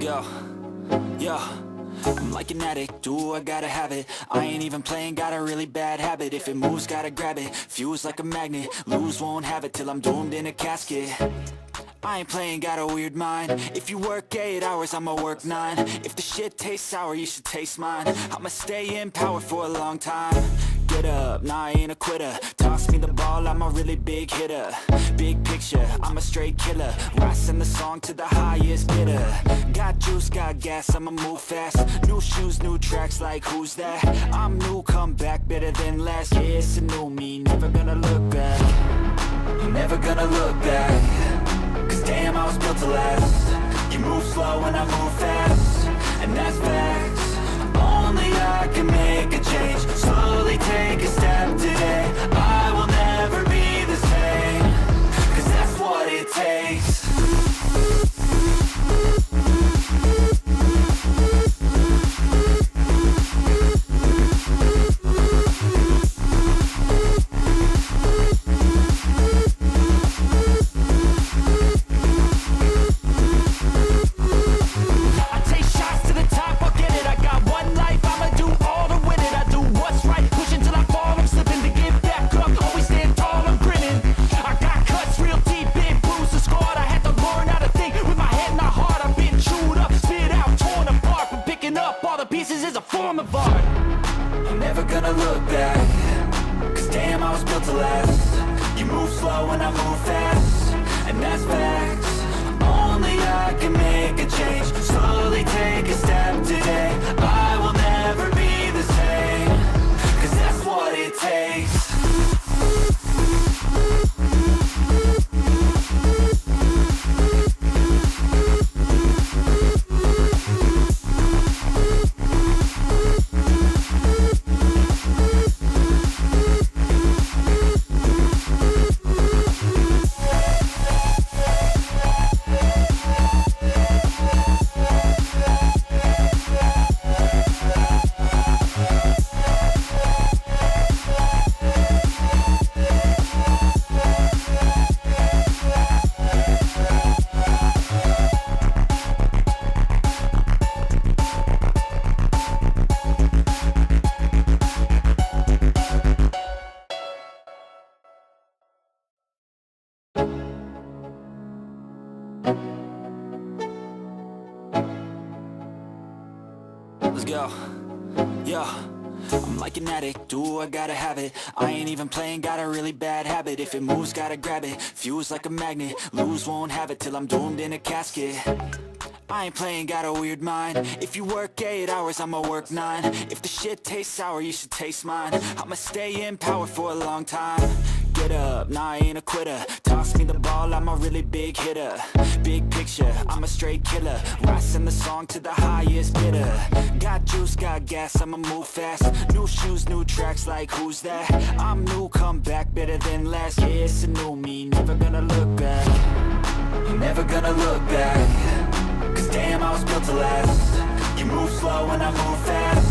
go, yo. I'm like an addict, do I gotta have it. I ain't even playing, got a really bad habit. If it moves, gotta grab it, fuse like a magnet. Lose, won't have it till I'm doomed in a casket. I ain't playing, got a weird mind. If you work 8 hours, I'ma work 9. If the shit tastes sour, you should taste mine. I'ma stay in power for a long time. Get up, nah, I ain't a quitter. Toss me the ball, I'm a really big hitter. Big picture, I'm a straight killer. Rising the song to the highest bidder. Got juice, got gas, I'ma move fast. New shoes, new tracks, like who's that? I'm new, come back, better than last. Yeah, it's a new me, never gonna look back. Never gonna look back. Cause damn, I was built to last. You move slow and I move fast, and that's facts. Only I can make a change. Slowly take a step today. I will never be the same. Cause that's what it takes. Let's go, yo. I'm like an addict, do I gotta have it. I ain't even playing, got a really bad habit. If it moves, gotta grab it, fuse like a magnet. Lose, won't have it till I'm doomed in a casket. I ain't playing, got a weird mind. If you work 8 hours, I'ma work 9. If the shit tastes sour, you should taste mine. I'ma stay in power for a long time. Get up, nah, I ain't a quitter. Toss me the ball, I'm a really big hitter. Big picture, I'm a straight killer. Rising the song to the highest bidder. Got juice, got gas, I'ma move fast. New shoes, new tracks, like who's that? I'm new, come back, better than last. Yeah, it's a new me, never gonna look back. Never gonna look back. Cause damn, I was built to last. You move slow and I move fast,